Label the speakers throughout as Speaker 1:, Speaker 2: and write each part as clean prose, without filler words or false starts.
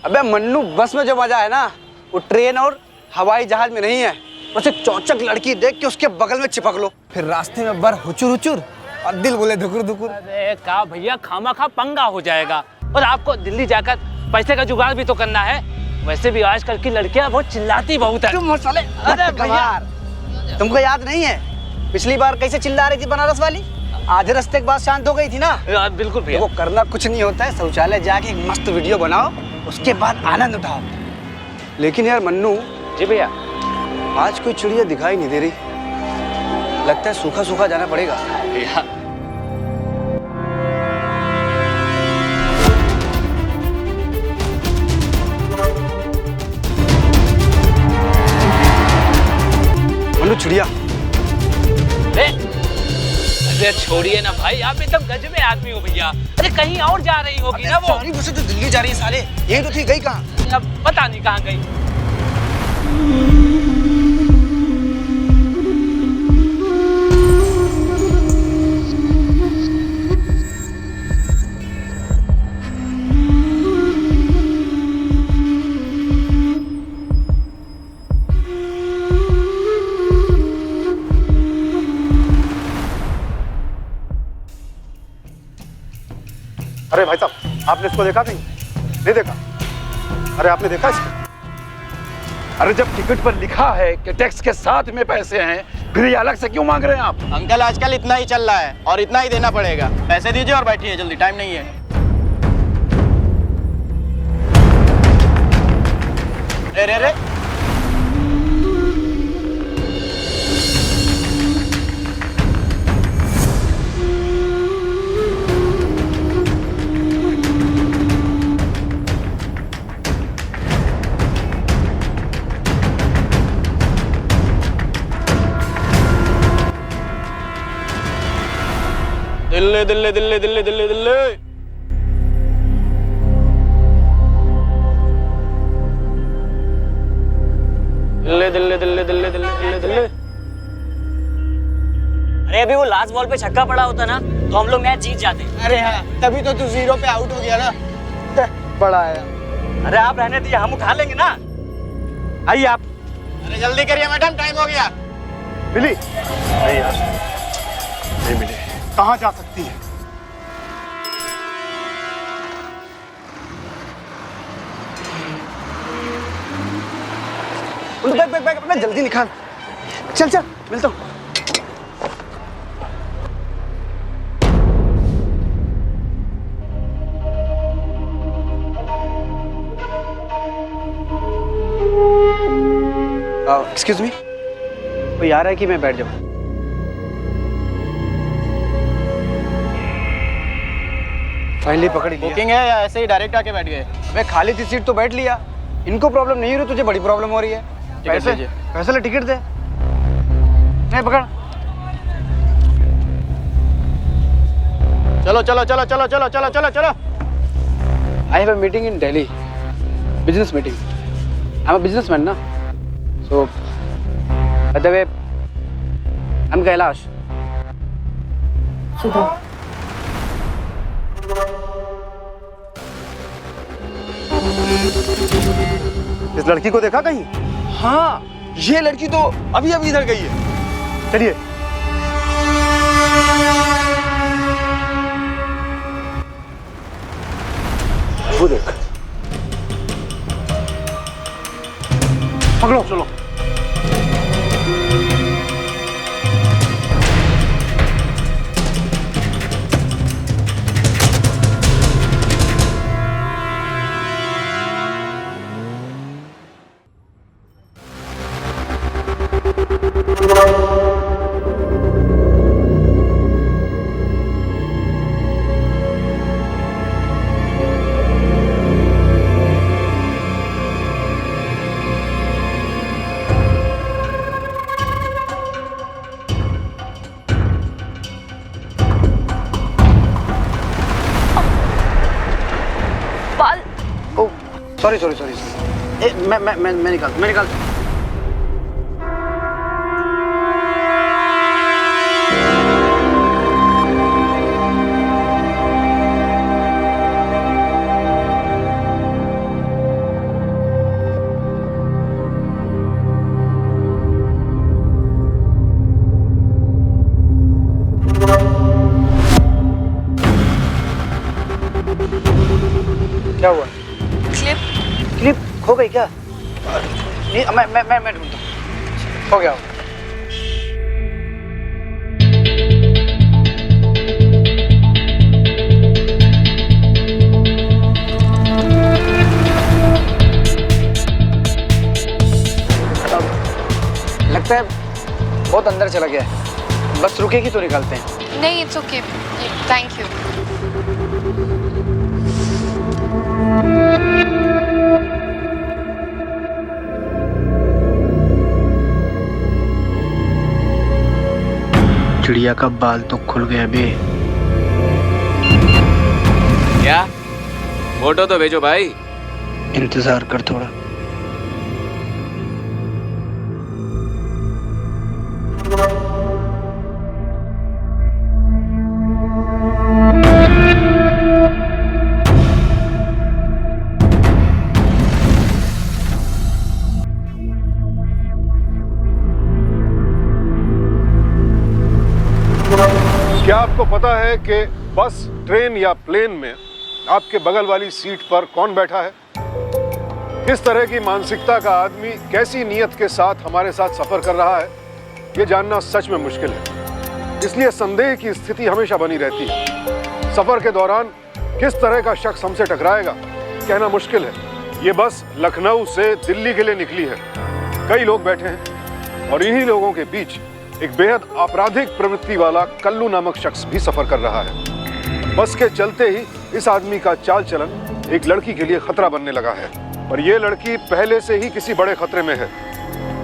Speaker 1: अबे मन्नू, बस में जो मजा है ना वो ट्रेन और हवाई जहाज में नहीं है। बस एक चौचक लड़की देख के उसके बगल में चिपक लो, फिर रास्ते में बर हुचुर हुचुर और दिल बोले धुकुर धुकुर।
Speaker 2: अरे का भैया, खामा पंगा हो जाएगा और आपको दिल्ली जाकर पैसे का जुगाड़ भी तो करना है। वैसे भी आजकल की लड़कियां बहुत चिल्लाती बहुत है।
Speaker 1: तुम मसाले, अरे भैया तुमको याद नहीं है पिछली बार कैसे चिल्ला रही थी बनारस वाली? आधे रास्ते के बाद शांत हो गई थी ना।
Speaker 2: बिल्कुल भैया।
Speaker 1: वो करना कुछ नहीं होता है, शौचालय जाके एक मस्त वीडियो बनाओ, उसके बाद आनंद उठाओ। लेकिन यार मन्नू।
Speaker 2: जी भैया।
Speaker 1: आज कोई चिड़िया दिखाई नहीं दे रही, लगता है सूखा सूखा जाना पड़ेगा।
Speaker 2: भैया
Speaker 1: मन्नू चिड़िया।
Speaker 2: अरे छोड़िए ना भाई, आप एकदम गज में आदमी हो भैया। अरे कहीं और जा रही होगी ना वो।
Speaker 1: सारी बसें तो दिल्ली जा रही है साले, यही तो थी, गई कहाँ?
Speaker 2: अब पता नहीं कहाँ गई।
Speaker 3: अरे भाई साहब, आपने इसको देखा कहीं? नहीं देखा? अरे आपने देखा इसको? अरे जब टिकट पर लिखा है कि टैक्स के साथ में पैसे हैं, फिर ये अलग से क्यों मांग रहे हैं आप?
Speaker 4: अंकल आजकल इतना ही चल रहा है और इतना ही देना पड़ेगा। पैसे दीजिए और बैठिए जल्दी, टाइम नहीं है। रे रे रे दिल्ली दिल्ली दिल्ली दिल्ली दिल्ली दिल्ली। दिल्ली दिल्ली दिल्ली दिल्ली दिल्ली दिल्ली दिल्ली।
Speaker 5: अरे अभी वो लास्ट बॉल पे छक्का पड़ा होता ना तो हम लोग मैच जीत जाते।
Speaker 4: अरे हाँ, तभी तो तू 0 पे आउट हो गया ना।
Speaker 1: बड़ा है।
Speaker 5: अरे आप रहने दीजिए, हम उठा लेंगे ना।
Speaker 4: आइए आप। अरे जल्दी करिए मैडम, टाइम हो गया।
Speaker 3: मिली? नहीं यार, नहीं मिली। कहाँ जा सकती है?
Speaker 1: बैग बैग बैग अपना जल्दी निकाल। चल चल, मिलता हूँ। एक्सक्यूज मी, कोई आ रहा है कि मैं बैठ जाऊँ? फाइनली पकड़ लिया।
Speaker 4: बुकिंग है या ऐसे ही डायरेक्ट आके बैठ गए?
Speaker 1: अबे खाली थी सीट तो बैठ लिया। इनको प्रॉब्लम नहीं हो रही, तुझे बड़ी प्रॉब्लम हो रही है। पैसे
Speaker 4: दीजिए।
Speaker 1: पैसे ले, टिकट दे। नहीं पकड़।
Speaker 4: चलो चलो चलो चलो चलो चलो चलो चलो।
Speaker 1: I have a meeting in Delhi, business meeting. I am a businessman ना, so by the way I am Kailash.
Speaker 3: इस लड़की को देखा कहीं?
Speaker 1: हाँ, ये लड़की तो अभी अभी इधर गई है।
Speaker 3: चलिए। वो देख, पकड़ो। चलो।
Speaker 1: Sorry sorry sorry. मैं निकाल। क्या हुआ?
Speaker 6: क्लिप
Speaker 1: क्लिप खो गई क्या? नहीं, मैं ढूंढता हूँ। हो गया होगा। लगता है बहुत अंदर चला गया है। बस रुकेगी तो निकालते हैं।
Speaker 6: नहीं, इट्स ओके, थैंक यू।
Speaker 1: चिड़िया का बाल तो खुल गया बे।
Speaker 7: क्या? फोटो तो भेजो भाई।
Speaker 1: इंतजार कर थोड़ा।
Speaker 8: क्या आपको पता है कि बस, ट्रेन या प्लेन में आपके बगल वाली सीट पर कौन बैठा है? किस तरह की मानसिकता का आदमी कैसी नीयत के साथ हमारे साथ सफर कर रहा है, ये जानना सच में मुश्किल है। इसलिए संदेह की स्थिति हमेशा बनी रहती है। सफर के दौरान किस तरह का शख्स हमसे टकराएगा, कहना मुश्किल है। ये बस लखनऊ से दिल्ली के लिए निकली है। कई लोग बैठे हैं और इन्हीं लोगों के बीच एक बेहद आपराधिक प्रवृत्ति वाला कल्लू नामक शख्स भी सफर कर रहा है। बस के चलते ही इस आदमी का चाल चलन एक लड़की के लिए खतरा बनने लगा है और ये लड़की पहले से ही किसी बड़े खतरे में है।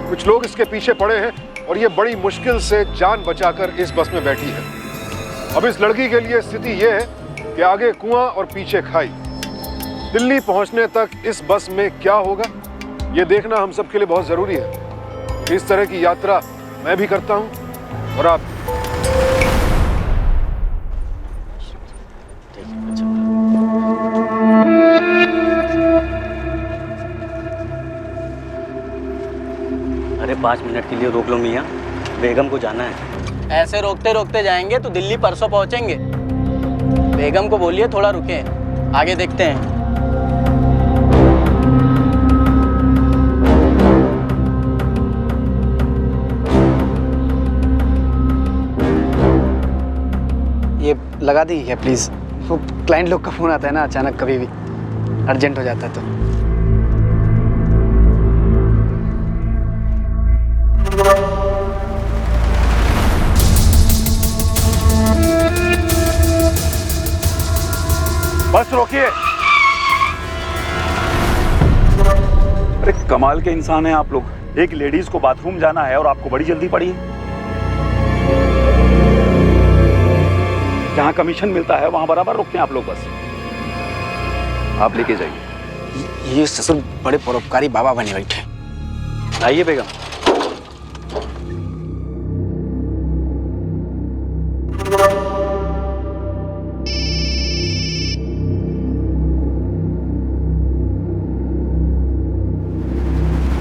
Speaker 8: कुछ लोग इसके पीछे पड़े हैं और ये बड़ी मुश्किल से जान बचाकर इस बस में बैठी है। अब इस लड़की के लिए स्थिति ये है कि आगे कुआं और पीछे खाई। दिल्ली पहुंचने तक इस बस में क्या होगा, ये देखना हम सबके लिए बहुत जरूरी है। इस तरह की यात्रा मैं भी करता हूं और आप।
Speaker 5: अरे 5 मिनट के लिए रोक लो मियाँ, बेगम को जाना है।
Speaker 4: ऐसे रोकते रोकते जाएंगे तो दिल्ली परसों पहुंचेंगे। बेगम को बोलिए थोड़ा रुके, आगे देखते हैं।
Speaker 1: ये लगा दी क्या प्लीज? वो क्लाइंट लोग का फोन आता है ना अचानक, कभी भी अर्जेंट हो जाता है तो।
Speaker 3: बस रोकिए। अरे कमाल के इंसान हैं आप लोग। एक लेडीज को बाथरूम जाना है और आपको बड़ी जल्दी पड़ी है। जहां कमीशन मिलता है वहां बराबर रुकते हैं आप लोग। बस आप लेके जाइए।
Speaker 1: ये ससुर बड़े परोपकारी बाबा बने बैठे।
Speaker 5: आइए बेगम।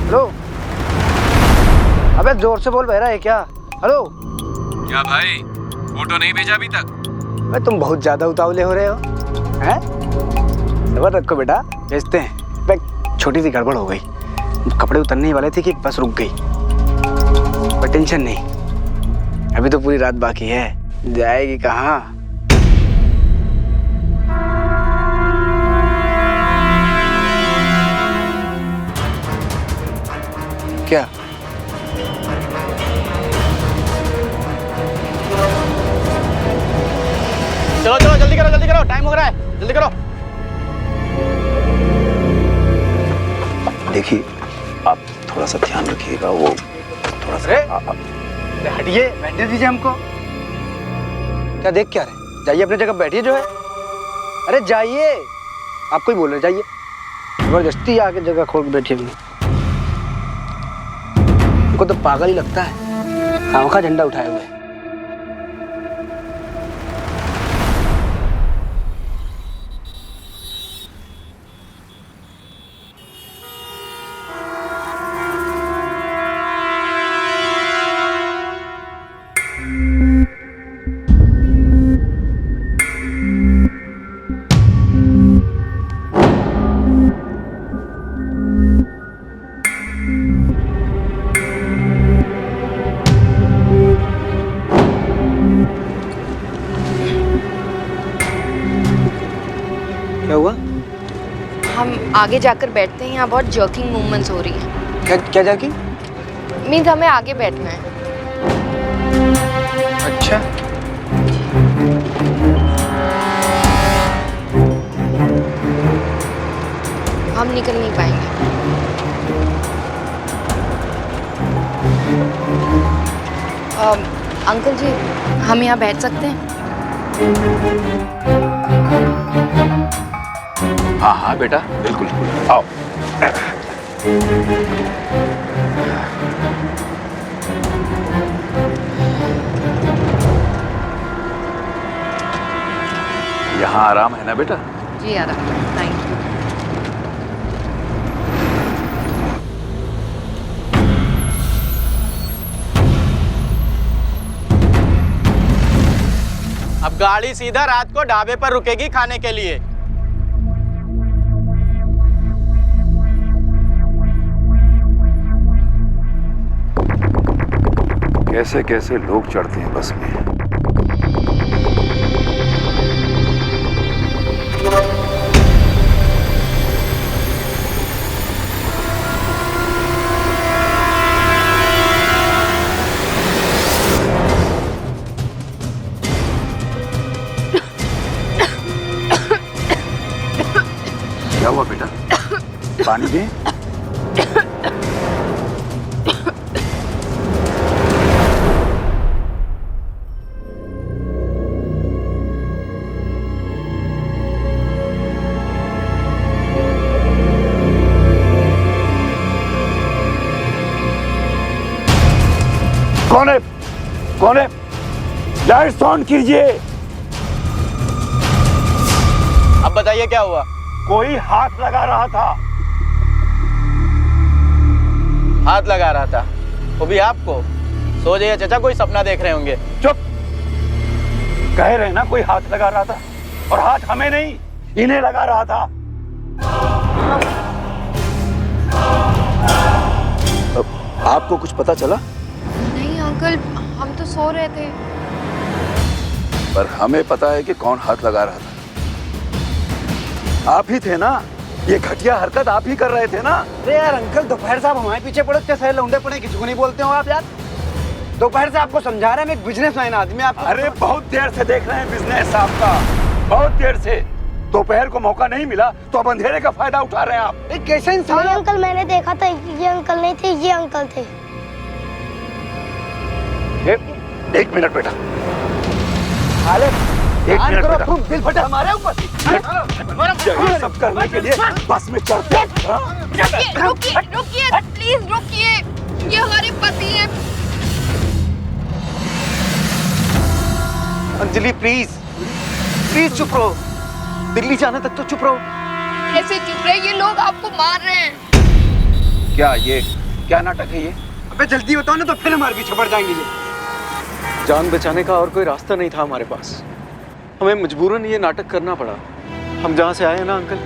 Speaker 1: हेलो, अबे जोर से बोल, बहरा है क्या? हेलो।
Speaker 7: क्या भाई, फोटो नहीं भेजा अभी तक?
Speaker 1: भाई तुम बहुत ज्यादा उतावले हो रहे हो हैं? सबर रखो बेटा, भेजते हैं। भाई छोटी सी गड़बड़ हो गई, कपड़े उतरने ही वाले थे कि बस रुक गई। पर टेंशन नहीं, अभी तो पूरी रात बाकी है। जाएगी कहाँ? क्या?
Speaker 4: चलो चलो जल्दी करो, टाइम हो रहा है, जल्दी करो।
Speaker 3: देखिए आप थोड़ा सा ध्यान रखिएगा, वो थोड़ा सा।
Speaker 1: अरे हटिए, बैठने दीजिए हमको। क्या देख क्या रहे? जाइए अपनी जगह बैठिए जो है। अरे जाइए, आपको ही बोल रहे, जाइए। जबरदस्ती आके जगह खोल के बैठिए। उनको तो पागल ही लगता है, खामखा झंडा उठाए हुए। क्या हुआ?
Speaker 6: हम आगे जाकर बैठते हैं, यहाँ बहुत जर्किंग मूवमेंट्स हो रही है।
Speaker 1: क्या जाके?
Speaker 6: मीन्स हमें आगे बैठना है।
Speaker 1: अच्छा।
Speaker 6: हम निकल नहीं पाएंगे। अंकल जी, हम यहाँ बैठ सकते हैं?
Speaker 3: हाँ हाँ बेटा, बिल्कुल आओ। यहाँ आराम है ना बेटा?
Speaker 6: जी आराम है, थैंक यू।
Speaker 4: अब गाड़ी सीधा रात को ढाबे पर रुकेगी खाने के लिए।
Speaker 3: कैसे कैसे लोग चढ़ते हैं बस में। क्या हुआ बेटा? पानी दें? कौन है? कौन है? लाइट्स ऑन कीजिए।
Speaker 4: अब बताइए क्या हुआ?
Speaker 3: कोई हाथ लगा रहा था।
Speaker 4: हाथ लगा रहा था? वो भी आपको? सो जाइए चाचा, कोई सपना देख रहे होंगे।
Speaker 3: चुप। कह रहे ना कोई हाथ लगा रहा था, और हाथ हमें नहीं इन्हें लगा रहा था। आपको कुछ पता चला?
Speaker 6: नहीं अंकल, हम तो सो रहे थे।
Speaker 3: पर हमें पता है कि कौन हाथ लगा रहा था। आप ही थे ना? ये घटिया हरकत आप ही कर रहे थे ना?
Speaker 1: अरे यार अंकल, दोपहर साहब हमारे पीछे पड़े कैसे लौंडे पड़े, किसी को नहीं बोलते हो आप यार? दोपहर से आपको समझा रहे हैं, मैं एक बिजनेसमैन आदमी आप।
Speaker 3: अरे बहुत देर से देख रहे हैं बिजनेस आपका, बहुत देर से। दोपहर को मौका नहीं मिला तो अब अंधेरे का फायदा उठा रहे हैं आप।
Speaker 1: कैसे इंसान?
Speaker 9: नहीं अंकल, मैंने देखा था, ये अंकल नहीं थे, ये अंकल थे।
Speaker 3: एक मिनट बेटा, एक मिनट बेटा।
Speaker 1: तुम दिल फटे हमारे ऊपर।
Speaker 3: ये सब करने के लिए बस में चढ़ते हैं, हाँ?
Speaker 6: रुकिए रुकिए, प्लीज रुकिए, ये हमारे पति हैं।
Speaker 1: अंजलि प्लीज, प्लीज चुप रहो। दिल्ली जाने तक तो चुप रहो।
Speaker 6: ऐसे चुप रहे, ये लोग आपको मार रहे हैं।
Speaker 3: क्या ये क्या नाटक है ये?
Speaker 1: अबे जल्दी बताओ ना, तो फिर हमारे पीछे पड़ जाएंगे ये। जान बचाने का और कोई रास्ता नहीं था हमारे पास, हमें मजबूरन ये नाटक करना पड़ा। हम जहाँ से आए हैं ना अंकल,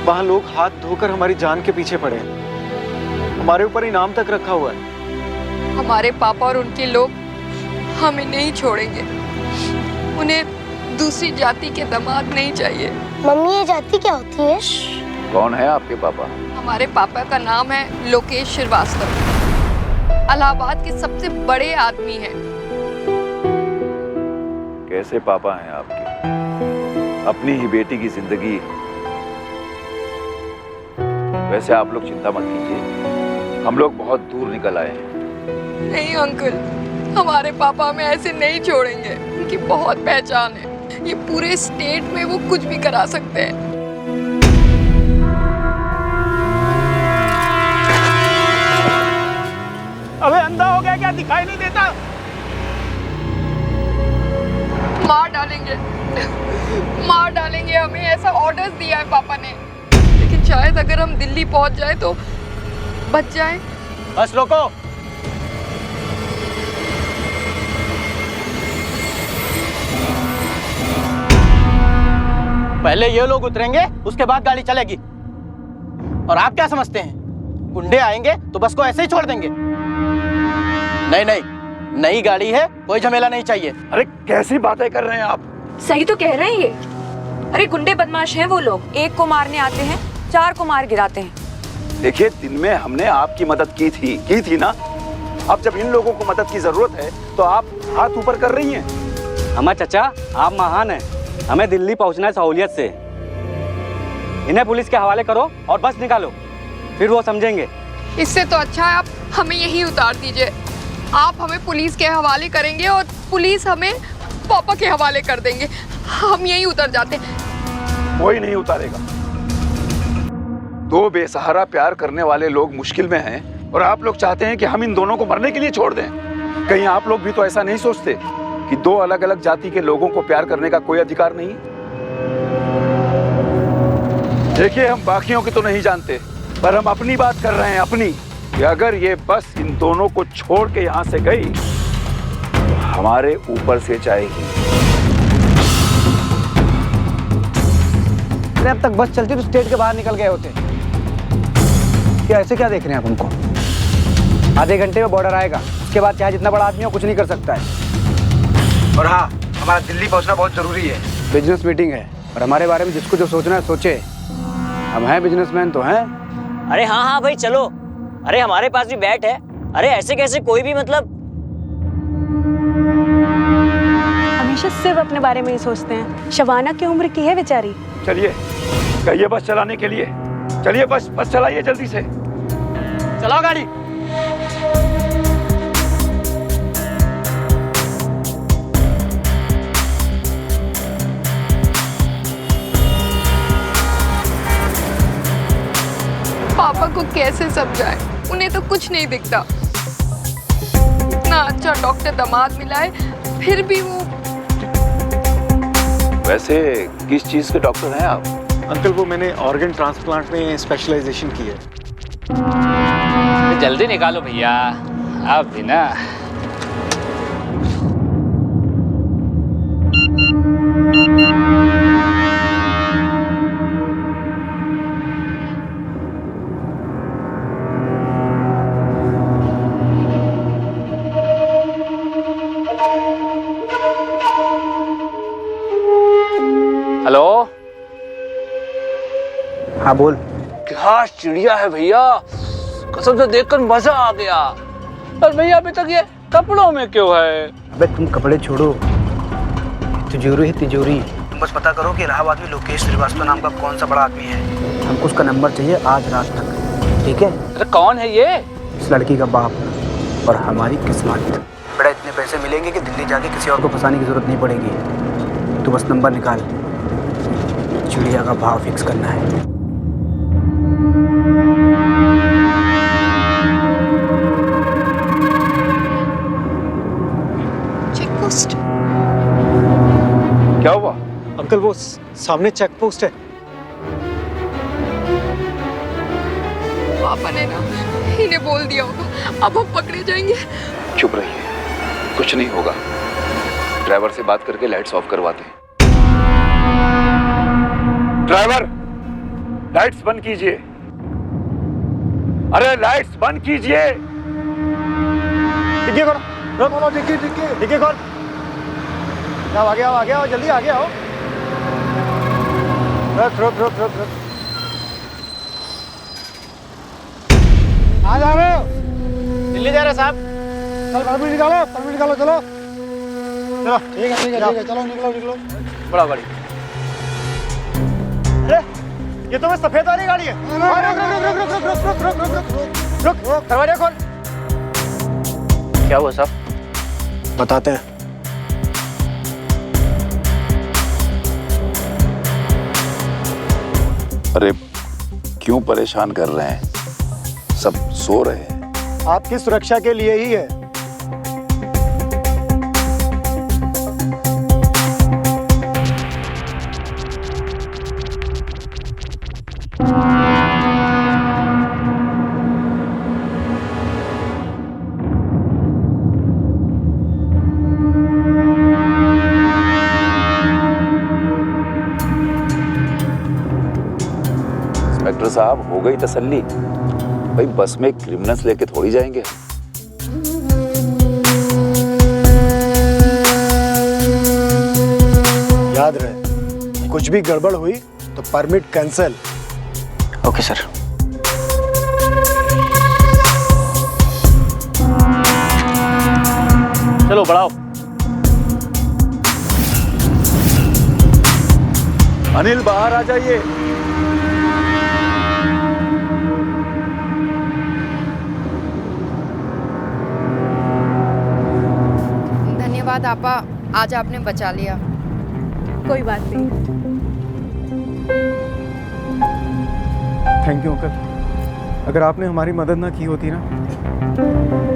Speaker 1: वहाँ लोग हाथ धोकर हमारी जान के पीछे पड़े हैं। हमारे ऊपर इनाम तक रखा हुआ है।
Speaker 6: हमारे पापा और उनके लोग हमें नहीं छोड़ेंगे। उन्हें दूसरी जाति के दामाद नहीं चाहिए।
Speaker 9: मम्मी, ये जाति क्या होती है?
Speaker 3: कौन है आपके पापा?
Speaker 6: हमारे पापा का नाम है लोकेश श्रीवास्तव, इलाहाबाद के सबसे बड़े आदमी हैं।
Speaker 3: कैसे पापा हैं आपके? अपनी ही बेटी की जिंदगी। वैसे आप लोग चिंता मत कीजिए, हम लोग बहुत दूर निकल आए हैं।
Speaker 6: नहीं अंकल, हमारे पापा हमें ऐसे नहीं छोड़ेंगे। उनकी बहुत पहचान है, ये पूरे स्टेट में वो कुछ भी करा सकते हैं।
Speaker 3: अबे अंधा हो गया क्या? दिखाई नहीं देता?
Speaker 6: मार डालेंगे, मार डालेंगे हमें, ऐसा ऑर्डर्स दिया है पापा ने। लेकिन शायद अगर हम दिल्ली पहुंच जाए तो बच जाए।
Speaker 4: बस रोको। पहले ये लोग उतरेंगे, उसके बाद गाड़ी चलेगी। और आप क्या समझते हैं, गुंडे आएंगे तो बस को ऐसे ही छोड़ देंगे? नहीं नहीं, नई गाड़ी है, कोई झमेला नहीं चाहिए।
Speaker 3: अरे कैसी बातें कर रहे हैं आप?
Speaker 6: सही तो कह रहे हैं ये।
Speaker 10: अरे गुंडे बदमाश हैं वो लोग, एक को मारने आते हैं, 4 को मार गिराते हैं।
Speaker 3: देखिए, दिन में हमने आपकी मदद की थी ना। अब जब इन लोगों को मदद की जरूरत है तो आप हाथ ऊपर कर रही हैं।
Speaker 5: हमारे चचा आप महान हैं, हमें दिल्ली पहुंचना है सहूलियत से। इन्हें पुलिस के हवाले करो और बस निकालो, फिर वो समझेंगे।
Speaker 6: इससे तो अच्छा है आप हमें यहीं उतार दीजिए। आप हमें पुलिस के हवाले करेंगे और पुलिस हमें पापा के हवाले कर देंगे। हम यहीं उतर जाते हैं।
Speaker 3: कोई नहीं उतारेगा। 2 बेसहारा प्यार करने वाले लोग मुश्किल में हैं और आप लोग चाहते हैं कि हम इन दोनों को मरने के लिए छोड़ दें। कहीं आप लोग भी तो ऐसा नहीं सोचते कि 2 अलग-अलग जाति के लोगों को प्यार करने का कोई अधिकार नहीं? देखिए, हम बाकियों की तो नहीं जानते, पर हम अपनी बात कर रहे हैं, अपनी, कि अगर ये बस इन दोनों को छोड़ के यहाँ से गई तो हमारे ऊपर से जाएगी।
Speaker 1: अब तक बस चलती तो स्टेट के बाहर निकल गए होते। क्या ऐसे क्या देख रहे हैं आप हमको? आधे घंटे में बॉर्डर आएगा, उसके बाद चाहे जितना बड़ा आदमी हो कुछ नहीं कर सकता है। और हाँ, हमारा दिल्ली पहुंचना बहुत जरूरी है। बिजनेस मीटिंग है और हमारे बारे में जिसको जो सोचना है सोचे। हम हैं बिजनेसमैन तो हैं।
Speaker 11: अरे हाँ हाँ भाई चलो। अरे हमारे पास भी बैट है। अरे ऐसे कैसे कोई भी मतलब।
Speaker 10: हमेशा सिर्फ अपने बारे में ही सोचते हैं। शबाना की उम्र की है बेचारी।
Speaker 3: चलिए, कहिए बस चलाने के लिए। चलिए बस चलाइए जल्दी से।
Speaker 4: चलाओ गाड़ी।
Speaker 6: पापा को कैसे समझाए, उन्हें तो कुछ नहीं दिखता। इतना अच्छा डॉक्टर दामाद मिला है, फिर भी वो।
Speaker 3: वैसे किस चीज के डॉक्टर हैं आप?
Speaker 12: अंकल वो मैंने ऑर्गन ट्रांसप्लांट में स्पेशलाइजेशन की है।
Speaker 2: जल्दी निकालो भैया, आप भी ना। हेलो,
Speaker 1: हाँ बोल।
Speaker 2: क्या चिड़िया है भैया, कसम से देखकर मजा आ गया। और भैया अभी तक ये कपड़ों में क्यों है?
Speaker 1: अबे तुम कपड़े छोड़ो, तिजोरी है तिजोरी। तुम बस पता करो कि इलाहाबाद में लोकेश श्रीवास्तव नाम का कौन सा बड़ा आदमी है। हमको उसका नंबर चाहिए आज रात तक, ठीक है?
Speaker 2: अरे कौन है ये?
Speaker 1: इस लड़की का बाप और हमारी किस्मत। बेटा इतने पैसे मिलेंगे कि दिल्ली जाके किसी और को फंसाने की जरूरत नहीं पड़ेगी। तू बस नंबर निकाल, चिड़िया का भाव फिक्स करना है।
Speaker 6: Check post.
Speaker 3: क्या हुआ?
Speaker 12: अंकल वो सामने चेक पोस्ट है।
Speaker 6: पापा ने ना इन्हें बोल दिया होगा, अब हम पकड़े जाएंगे।
Speaker 3: चुप रहिए, कुछ नहीं होगा। ड्राइवर से बात करके लाइट्स ऑफ करवाते हैं। ड्राइवर, लाइट्स बंद कीजिए। अरे लाइट्स बंद कीजिए।
Speaker 12: डिग्गी करो, रोको, डिग्गी खोल। आ गया, जल्दी आ गया हो। रुक। आ जा रहे हो?
Speaker 4: दिल्ली जा रहे साहब।
Speaker 12: चल परमिट निकालो, चलो। ठीक है, चलो निकलो।
Speaker 4: बड़ा गाड़ी।
Speaker 12: अरे ये तो मैं सफेद वाली गाड़ी है। रुक, दरवाजा खोल।
Speaker 4: क्या हुआ साहब?
Speaker 1: बताते हैं।
Speaker 3: अरे क्यों परेशान कर रहे हैं? सब सो रहे हैं।
Speaker 12: आपकी सुरक्षा के लिए ही है।
Speaker 3: इंस्पेक्टर साहब, हो गई तसल्ली? भाई बस में क्रिमिनल्स लेके थोड़ी जाएंगे।
Speaker 12: याद रहे, हमको कुछ भी गड़बड़ हुई तो परमिट कैंसिल।
Speaker 1: Okay sir.
Speaker 4: चलो बढ़ाओ।
Speaker 3: अनिल बाहर आ जाइए।
Speaker 6: धन्यवाद आपा, आज आपने बचा लिया।
Speaker 10: कोई बात नहीं।
Speaker 12: Thank you uncle. अगर आपने हमारी मदद ना की होती ना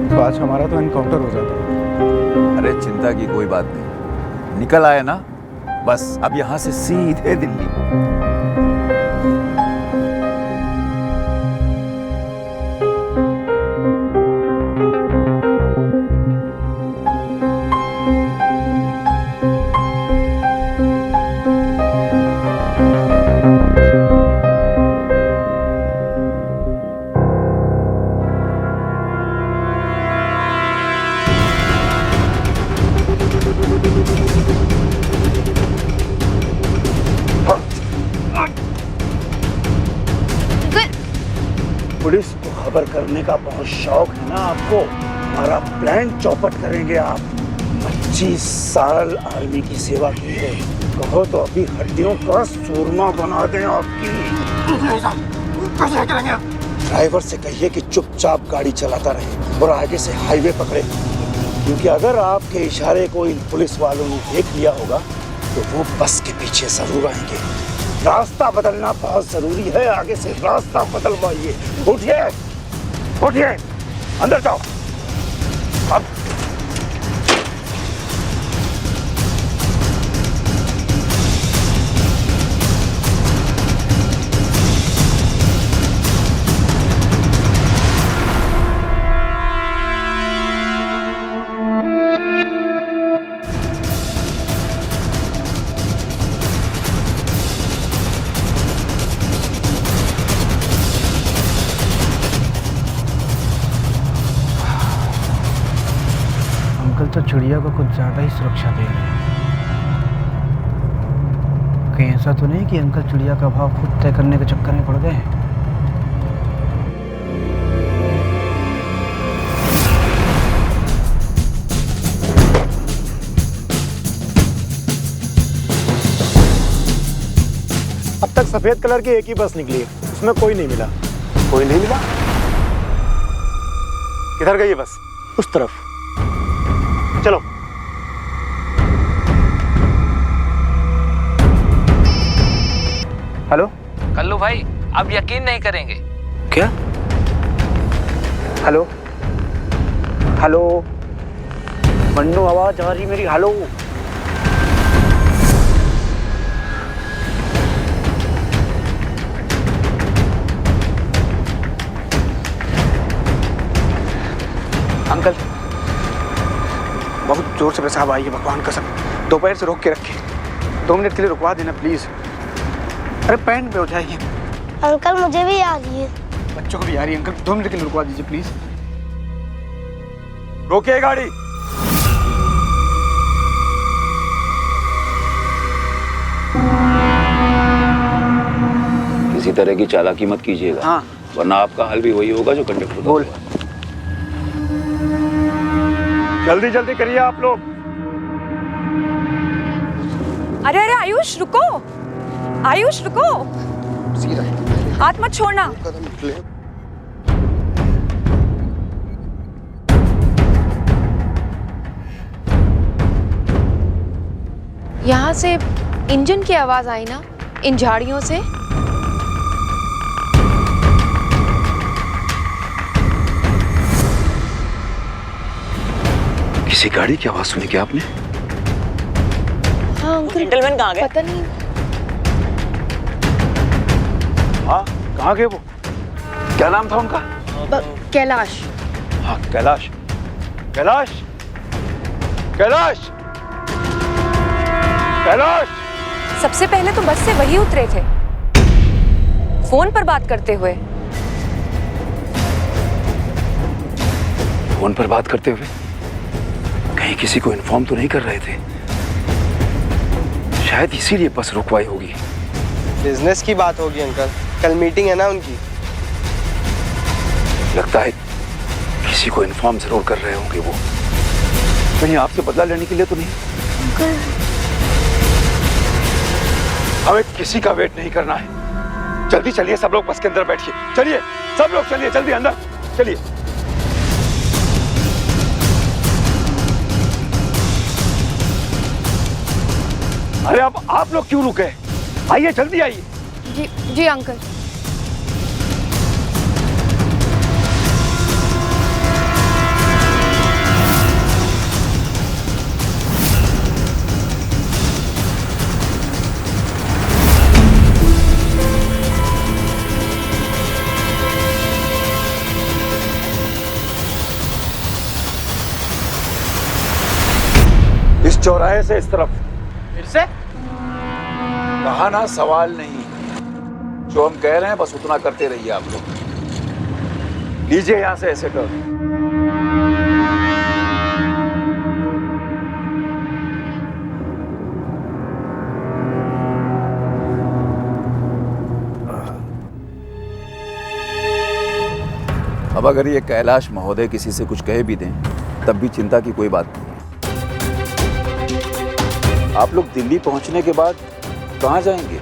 Speaker 12: तो आज हमारा तो एनकाउंटर हो जाता।
Speaker 3: अरे चिंता की कोई बात नहीं, निकल आए ना, बस अब यहाँ से सीधे दिल्ली।
Speaker 13: पुलिस को खबर करने का बहुत शौक है ना आपको? हमारा प्लान चौपट करेंगे आप। 25 साल आर्मी की सेवा की है, कहो तो अभी हड्डियों का सूरमा बना दें आपकी। कैसे करेंगे? ड्राइवर से कहिए कि चुपचाप गाड़ी चलाता रहे और आगे से हाईवे पकड़े, क्योंकि अगर आपके इशारे को इन पुलिस वालों ने देख लिया होगा तो वो बस के पीछे जरूर आएंगे। रास्ता बदलना बहुत जरूरी है, आगे से रास्ता बदलवाइए। उठिए उठिए, अंदर जाओ। अब
Speaker 1: अंकल तो चिड़िया को कुछ ज़्यादा ही सुरक्षा दे रहे हैं। कहीं ऐसा तो नहीं कि अंकल चिड़िया का भाव खुद तय करने के चक्कर में पड़ गए हैं?
Speaker 12: अब तक सफेद कलर की एक ही बस निकली है, उसमें कोई नहीं मिला।
Speaker 13: कोई नहीं मिला? किधर गई है बस?
Speaker 12: उस तरफ
Speaker 13: चलो।
Speaker 1: हेलो
Speaker 2: कल्लू भाई, आप यकीन नहीं करेंगे।
Speaker 1: क्या? हेलो हेलो, मन्नू आवाज आ रही मेरी। हेलो अंकल, बहुत जोर से पेशाब आई है, भगवान कसम। दोपहर से रोक के रखे, 2 मिनट के लिए रुकवा देना प्लीज। अरे पैंट पे हो जाएगी।
Speaker 9: अंकल मुझे भी आ रही है।
Speaker 1: बच्चों को भी आ रही है अंकल, 2 मिनट के लिए रुकवा दीजिए प्लीज।
Speaker 3: रोकिए गाड़ी।
Speaker 7: किसी तरह की चालाकी मत कीजिएगा।
Speaker 1: हाँ,
Speaker 7: वरना आपका हाल भी वही होगा जो कंडक्टर का
Speaker 1: बोल।
Speaker 7: हुआ।
Speaker 13: जल्दी जल्दी करिए आप लोग।
Speaker 10: अरे अरे आयुष रुको, आयुष रुको, हाथ मत छोड़ना।
Speaker 6: यहाँ से इंजन की आवाज आई ना, इन झाड़ियों से।
Speaker 3: किसी गाड़ी की आवाज सुनी क्या आपने?
Speaker 6: हाँ अंकल।
Speaker 11: जेंटलमैन कहाँ गए?
Speaker 6: पता नहीं।
Speaker 3: हाँ, कहाँ गए वो? क्या नाम था उनका?
Speaker 6: कैलाश।
Speaker 3: हाँ, कैलाश। कैलाश, कैलाश, कैलाश।
Speaker 10: सबसे पहले तो बस से वही उतरे थे, फोन पर बात करते हुए।
Speaker 3: फोन पर बात करते हुए? कहीं किसी को इन्फॉर्म तो नहीं कर रहे थे? शायद इसीलिए बस रुकवाई होगी।
Speaker 4: बिजनेस की बात होगी अंकल, कल मीटिंग है ना उनकी।
Speaker 3: लगता है किसी को इन्फॉर्म जरूर कर रहे होंगे वो। कहीं आपसे बदला लेने के लिए तो नहीं? हमें किसी का वेट नहीं करना है। जल्दी चलिए, सब लोग बस के अंदर बैठिए। चलिए सब लोग, चलिए जल्दी अंदर चलिए। अरे अब आप लोग क्यों रुके? आइए जल्दी आइए।
Speaker 6: जी जी अंकल।
Speaker 3: इस चौराहे से इस तरफ।
Speaker 4: फिर से?
Speaker 3: कहा ना सवाल नहीं, जो हम कह रहे हैं बस उतना करते रहिए आप लोग। लीजिए यहां से ऐसे कर। अब अगर ये कैलाश महोदय किसी से कुछ कह भी दें तब भी चिंता की कोई बात नहीं। आप लोग दिल्ली पहुंचने के बाद कहाँ जाएंगे?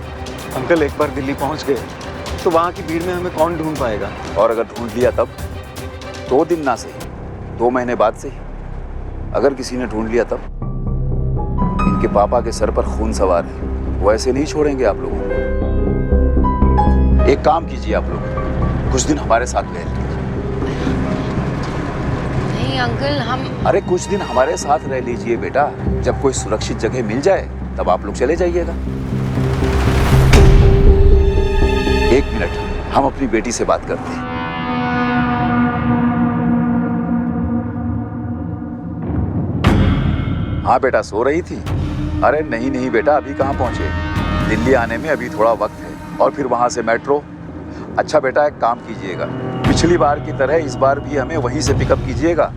Speaker 1: अंकल एक बार दिल्ली पहुंच गए तो वहां की भीड़ में हमें कौन ढूंढ पाएगा?
Speaker 3: और अगर ढूंढ लिया तब? 2 दिन ना सही, 2 महीने बाद सही। अगर किसी ने ढूंढ लिया तब? इनके पापा के सर पर खून सवार है, वो ऐसे नहीं छोड़ेंगे आप लोगों को। एक काम कीजिए आप लोग, कुछ दिन हमारे साथ रह लीजिए।
Speaker 6: नहीं अंकल, हम
Speaker 3: अरे कुछ दिन हमारे साथ रह लीजिए बेटा, जब कोई सुरक्षित जगह मिल जाए तब आप लोग चले जाइएगा। 1 मिनट, हम अपनी बेटी से बात करते हैं। हाँ बेटा, सो रही थी? अरे नहीं नहीं बेटा, अभी कहाँ पहुंचे, दिल्ली आने में अभी थोड़ा वक्त है, और फिर वहां से मेट्रो। अच्छा बेटा, एक काम कीजिएगा, पिछली बार की तरह इस बार भी हमें वहीं से पिकअप कीजिएगा।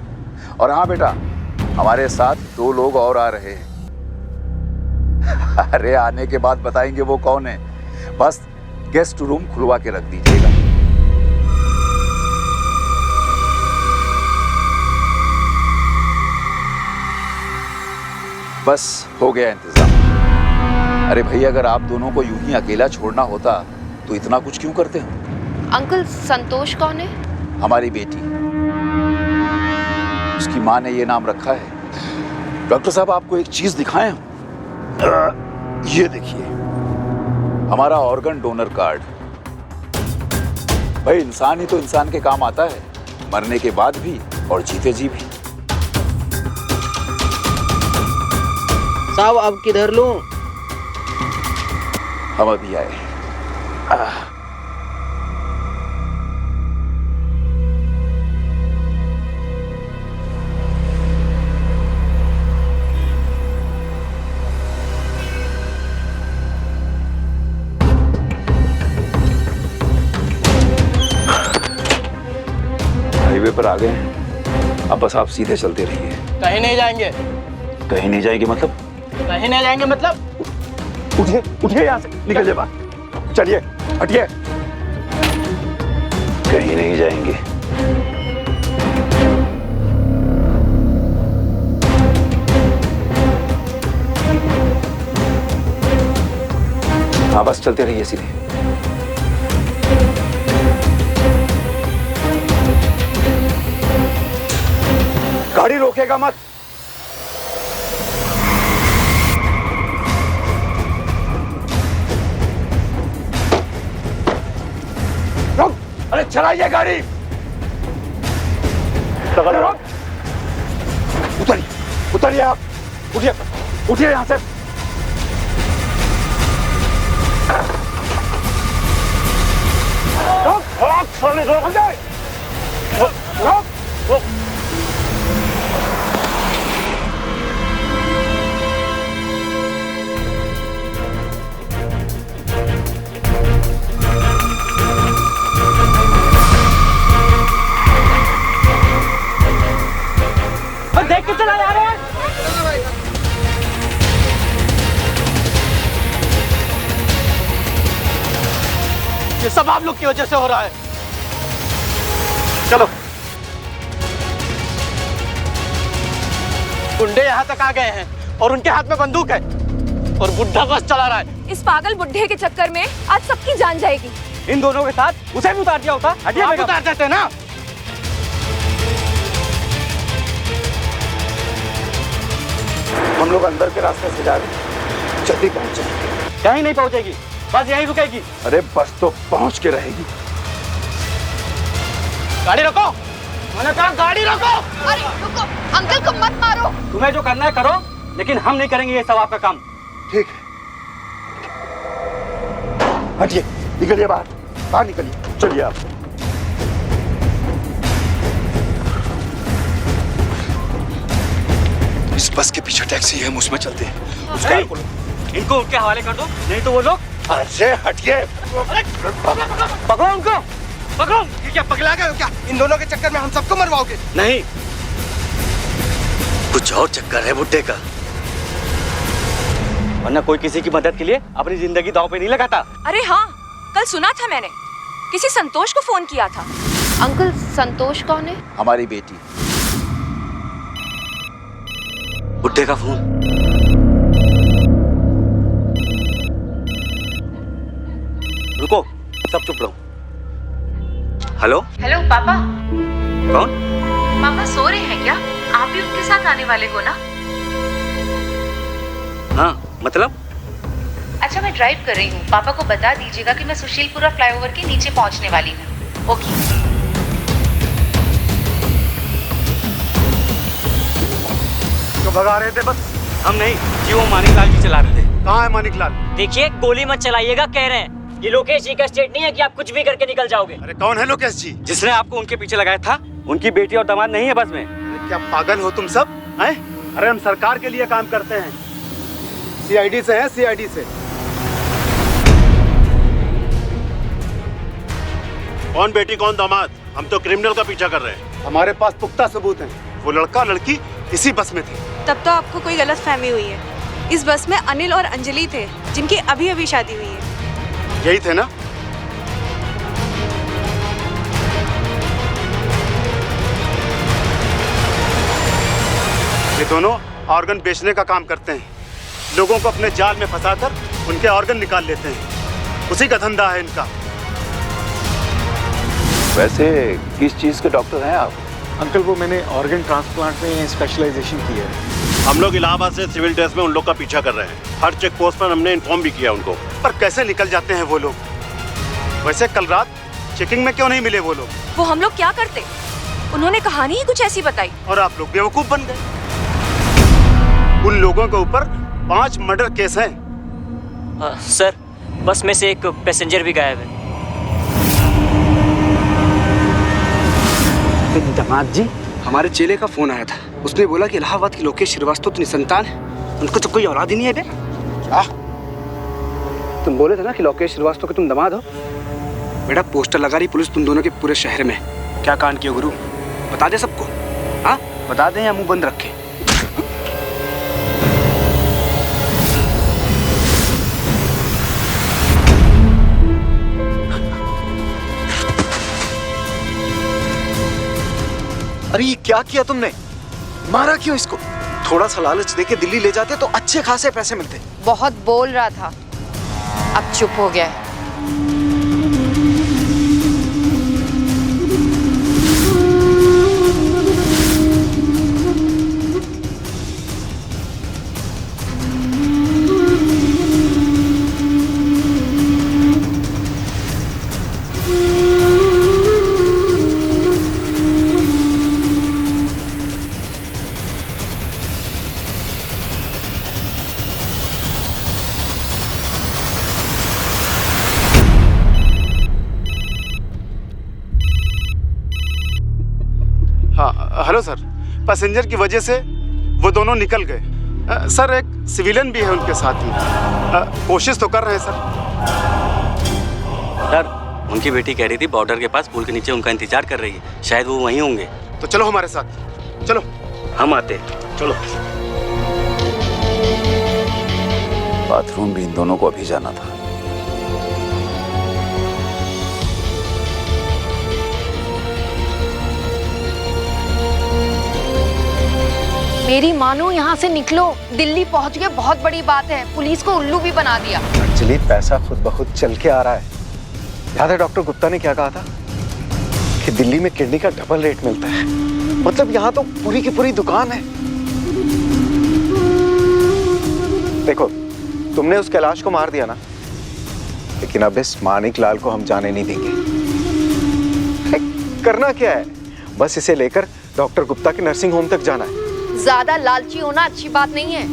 Speaker 3: और हाँ बेटा, हमारे साथ 2 लोग और आ रहे हैं। अरे आने के बाद बताएंगे वो कौन है, बस गेस्ट रूम खुलवा के रख दीजिएगा। बस हो गया इंतजाम। अरे भाई, अगर आप दोनों को यूं ही अकेला छोड़ना होता तो इतना कुछ क्यों करते हो?
Speaker 6: अंकल संतोष कौन है?
Speaker 3: हमारी बेटी, उसकी माँ ने ये नाम रखा है। डॉक्टर साहब, आपको एक चीज दिखाएं? ये देखिए, हमारा ऑर्गन डोनर कार्ड। भाई इंसान ही तो इंसान के काम आता है, मरने के बाद भी और जीते जी भी।
Speaker 4: साहब अब किधर लूं?
Speaker 3: हम अभी आए। हाईवे पर आ गए हैं, अब बस आप सीधे चलते रहिए।
Speaker 4: कहीं नहीं जाएंगे।
Speaker 3: कहीं नहीं जाएंगे मतलब?
Speaker 4: कहीं नहीं जाएंगे मतलब?
Speaker 3: उठिए उठिए, यहाँ से निकलिए बाहर, चलिए हटिए। कहीं नहीं जाएंगे। हाँ बस चलते रहिए सीधे। गाड़ी रोकेगा मत। रुक, अरे चलाइए गाड़ी। रुक, उतरिए उतरिए, आप उठिए उठिए यहां से। रुक रुक रुक रुक।
Speaker 10: देख के चला जा रहे हैं।
Speaker 4: ये सब आप लोग की वजह से हो रहा है। चलो, गुंडे यहाँ तक आ गए हैं और उनके हाथ में बंदूक है और बुढ़ा बस चला रहा है।
Speaker 10: इस पागल बुढ़े के चक्कर में आज सबकी जान जाएगी।
Speaker 5: इन दोनों के साथ उसे भी उतार दिया होता। हटिए
Speaker 4: आप
Speaker 5: बेगम।
Speaker 4: उतार देते ना।
Speaker 13: हम लोग अंदर के रास्ते से जा रहे हैं, जल्दी पहुंचे।
Speaker 5: कहीं नहीं पहुंचेगी, बस यहीं रुकेगी।
Speaker 13: अरे बस तो पहुंच के रहेगी।
Speaker 4: गाड़ी रोको, मैंने कहा गाड़ी रोको।
Speaker 6: अरे रुको, अंकल को मत मारो।
Speaker 5: तुम्हें जो करना है करो, लेकिन हम नहीं करेंगे ये सब आपका काम।
Speaker 13: ठीक है, हटिए, निकलिए बाहर, बाहर निकलिए, चलिए आप।
Speaker 3: इस बस के पीछे टैक्सी है, हम उसमें चलते हैं।
Speaker 5: उसका इनको उनके हवाले कर दो, नहीं तो वो लोग।
Speaker 13: अरे हटिए,
Speaker 5: पकड़ो उनको, पकड़ो।
Speaker 4: ये क्या पगला गए हो क्या? इन दोनों के चक्कर में हम सबको मरवाओगे?
Speaker 5: नहीं,
Speaker 13: कुछ और चक्कर है बुड्ढे का।
Speaker 5: वरना कोई किसी की मदद के लिए अपनी जिंदगी दांव पे नहीं लगाता।
Speaker 10: अरे हाँ, कल सुना था मैंने, किसी संतोष को फोन किया था।
Speaker 6: अंकल, संतोष कौन है?
Speaker 13: हमारी बेटी। बुड्ढे का फोन।
Speaker 5: रुको, सब चुप रहो। हेलो
Speaker 14: हेलो पापा।
Speaker 5: कौन?
Speaker 14: पापा सो रहे हैं क्या? आप भी उनके साथ आने वाले हो ना?
Speaker 5: हाँ, मतलब?
Speaker 14: अच्छा, मैं ड्राइव कर रही हूँ, पापा को बता दीजिएगा कि मैं सुशीलपुरा फ्लाईओवर के नीचे पहुँचने वाली हूँ। ओके।
Speaker 3: तो भगा रहे थे बस?
Speaker 5: हम नहीं जी, वो मानिकलाल जी चला रहे थे।
Speaker 3: कहाँ है मानिकलाल?
Speaker 11: देखिए, गोली मत चलाइएगा, कह रहे हैं। ये लोकेश जी का स्टेट नहीं है कि आप कुछ भी करके निकल जाओगे।
Speaker 3: अरे कौन है लोकेश जी?
Speaker 5: जिसने आपको उनके पीछे लगाया था, उनकी बेटी और दामाद नहीं है बस में।
Speaker 3: क्या पागल हो तुम सब? हैं? अरे हम सरकार के लिए काम करते हैं, सीआईडी से हैं, सीआईडी से।
Speaker 8: कौन बेटी कौन दामाद? हम तो क्रिमिनल का पीछा कर रहे हैं।
Speaker 3: हमारे पास पुख्ता सबूत हैं। वो लड़का लड़की इसी बस में थे।
Speaker 10: तब तो आपको कोई गलतफहमी हुई है। इस बस में अनिल और अंजलि थे, जिनकी अभी अभी शादी हुई है।
Speaker 3: यही थे ना? ये दोनों ऑर्गन बेचने का काम करते हैं, लोगों को अपने जाल में फंसाकर उनके ऑर्गन निकाल लेते हैं। उसी का धंधा है इनका।
Speaker 13: वैसे किस चीज के डॉक्टर हैं आप?
Speaker 8: अंकल, वो मैंने ऑर्गन ट्रांसप्लांट में स्पेशलाइजेशन की है। हम लोग इलाहाबाद से सिविल ड्रेस में उन लोग का पीछा कर रहे हैं। हर चेक पोस्ट पर हमने इन्फॉर्म भी किया उनको।
Speaker 3: पर कैसे निकल जाते हैं वो लोग? वैसे कल रात चेकिंग में क्यों नहीं मिले वो लोग?
Speaker 10: वो हम लोग क्या करते? उन्होंने कहानी ही कुछ ऐसी बताई
Speaker 3: और आप लोग बेवकूफ बन गए। उन लोगों के ऊपर 5 मर्डर केस हैं।
Speaker 11: सर, बस में से एक पैसेंजर भी गायब है।
Speaker 1: दामाद जी, हमारे चेले का फोन आया था। उसने बोला कि इलाहाबाद की लोकेश श्रीवास्तव तो निसंतान है, उनको तो कोई औलाद ही नहीं है बे। क्या? तुम बोले थे ना कि लोकेश श्रीवास्तव के तुम दामाद हो। बेटा, पोस्टर लगा रही पुलिस तुम दोनों के पूरे शहर में। क्या कांड किया गुरु? बता दे सबको। हाँ, बता दें या मुंह बंद रखे?
Speaker 4: अरे ये क्या किया तुमने? मारा क्यों इसको? थोड़ा सा लालच देके दिल्ली ले जाते तो अच्छे खासे पैसे मिलते।
Speaker 6: बहुत बोल रहा था, अब चुप हो गया है।
Speaker 3: हाँ, हेलो सर। पैसेंजर की वजह से वो दोनों निकल गए। सर, एक सिविलियन भी है उनके साथ में। कोशिश तो कर रहे हैं सर।
Speaker 5: सर, उनकी बेटी कह रही थी बॉर्डर के पास पुल के नीचे उनका इंतजार कर रही है। शायद वो वहीं होंगे।
Speaker 3: तो चलो हमारे साथ, चलो।
Speaker 5: हम आते हैं, चलो।
Speaker 13: बाथरूम भी इन दोनों को अभी जाना था।
Speaker 6: मेरी मानो यहाँ से निकलो, दिल्ली पहुँच गए बहुत बड़ी बात है, पुलिस को उल्लू भी बना दिया।
Speaker 3: अंजलि, पैसा खुद ब खुद चल के आ रहा है। याद है डॉक्टर गुप्ता ने क्या कहा था कि दिल्ली में किडनी का डबल रेट मिलता है। मतलब यहाँ तो पूरी की पूरी दुकान है। देखो, तुमने उस कैलाश को मार दिया ना, लेकिन अब इस मानिक लाल को हम जाने नहीं देंगे। करना क्या है, बस इसे लेकर डॉक्टर गुप्ता के नर्सिंग होम तक जाना है।
Speaker 6: ज्यादा लालची होना अच्छी बात नहीं है।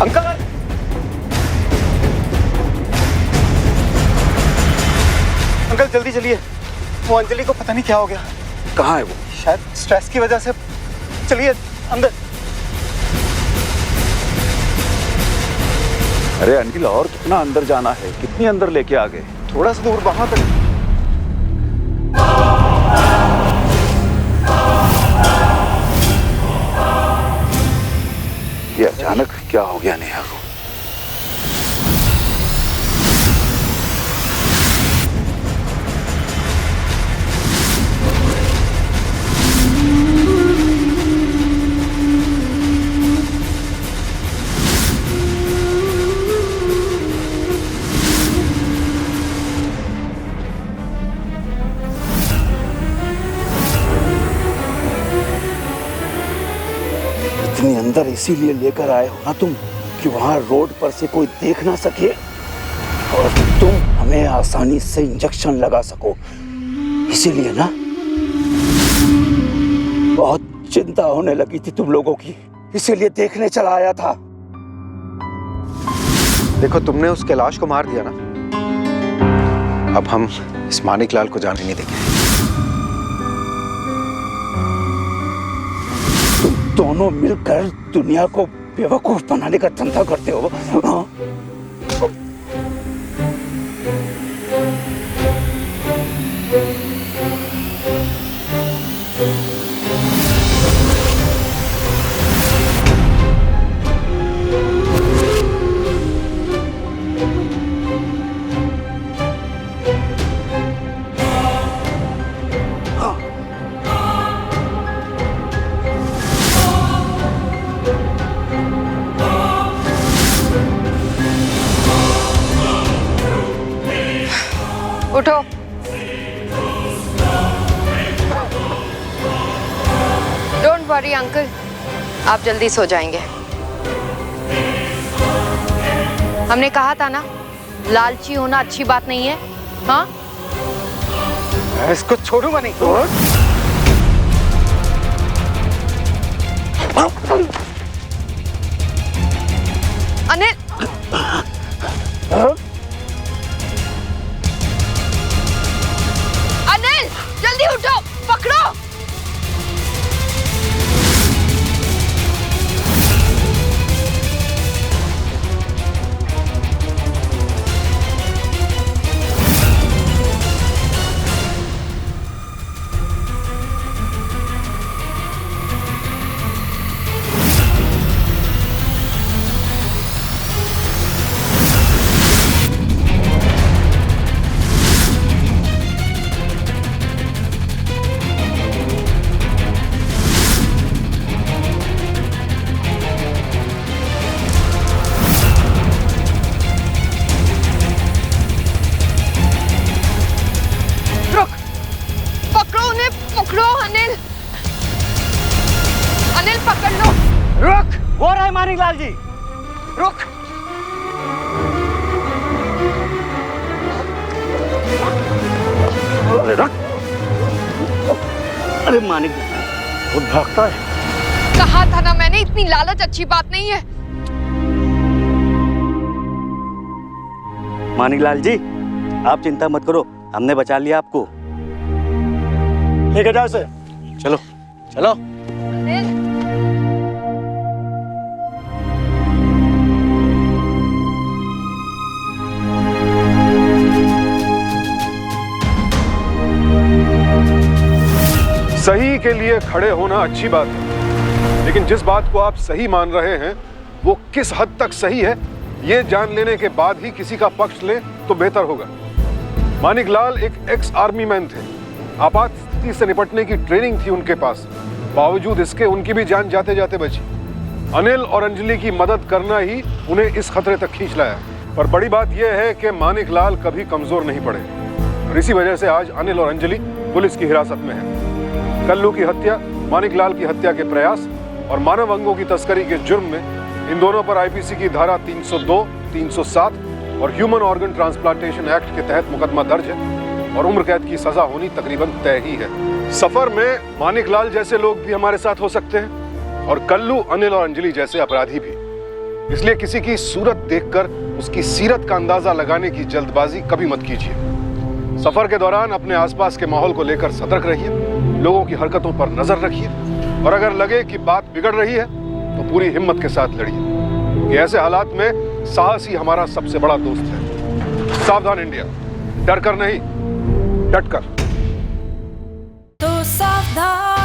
Speaker 3: अंकल, अंकल जल्दी चलिए, वो अंजलि को पता नहीं क्या हो गया। कहाँ है वो? शायद स्ट्रेस की वजह से। चलिए अंदर।
Speaker 13: अरे अनिल, और कितना अंदर जाना है? कितनी अंदर लेके आ गए?
Speaker 3: थोड़ा सा दूर वहां तक।
Speaker 13: ये अचानक क्या हो गया नेहा को? इतनी अंदर इसीलिए लेकर आए हो ना तुम कि वहां रोड पर से कोई देख ना सके और तुम हमें आसानी से इंजेक्शन लगा सको, इसीलिए ना। बहुत चिंता होने लगी थी तुम लोगों की, इसीलिए देखने चला आया था।
Speaker 3: देखो, तुमने उस कैलाश को मार दिया ना, अब हम इस मानिक लाल को जाने नहीं देंगे।
Speaker 13: दोनों मिलकर दुनिया को बेवकूफ बनाने का धंधा करते हो। हाँ?
Speaker 6: उठो। डोंट वरी अंकल, आप जल्दी सो जाएंगे। हमने कहा था ना, लालची होना अच्छी बात नहीं है। हाँ,
Speaker 3: इसको छोड़ूंगा नहीं।
Speaker 6: अनिल, अनिल जल्दी उठो, पकड़ो। पकड़ो अनिल, अनिल पकड़ लो।
Speaker 5: रुक, हो रहा है मानिक लाल जी, रुक।
Speaker 13: अरे रुक। अरे मानिक खुद भागता है।
Speaker 6: कहा था ना मैंने, इतनी लालच अच्छी बात नहीं है।
Speaker 5: मानिक लाल जी, आप चिंता मत करो, हमने बचा लिया आपको।
Speaker 4: लेके जाओ इसे।
Speaker 3: चलो
Speaker 4: चलो।
Speaker 6: अनिल
Speaker 8: के लिए खड़े होना अच्छी बात है, लेकिन जिस बात को आप सही मान रहे हैं वो किस हद तक सही है ये जान लेने के बाद ही किसी का पक्ष लें तो बेहतर होगा। मानिक लाल एक एक्स आर्मी मैन थे। आपात स्थिति से निपटने की ट्रेनिंग थी उनके पास, बावजूद इसके उनकी भी जान जाते जाते बची। अनिल और अंजलि की मदद करना ही उन्हें इस खतरे तक खींच लाया। पर बड़ी बात यह है कि मानिक लाल कभी कमजोर नहीं पड़े और इसी वजह से आज अनिल और अंजलि पुलिस की हिरासत में है। कल्लू की हत्या, मानिक लाल की हत्या के प्रयास और मानव अंगों की तस्करी के जुर्म में इन दोनों पर आईपीसी की धारा 302, 307 और ह्यूमन ऑर्गन ट्रांसप्लांटेशन एक्ट के तहत मुकदमा दर्ज है और उम्र कैद की सजा होनी तकरीबन तय ही है। सफर में मानिक लाल जैसे लोग भी हमारे साथ हो सकते हैं और कल्लू, अनिल और अंजलि जैसे अपराधी भी। इसलिए किसी की सूरत देखकर उसकी सीरत का अंदाजा लगाने की जल्दबाजी कभी मत कीजिए। सफर के दौरान अपने आसपास के माहौल को लेकर सतर्क रहिए, लोगों की हरकतों पर नजर रखिए और अगर लगे कि बात बिगड़ रही है तो पूरी हिम्मत के साथ लड़िए कि ऐसे हालात में साहस ही हमारा सबसे बड़ा दोस्त है। सावधान इंडिया, डर कर नहीं, डट कर।
Speaker 15: तो सावधान।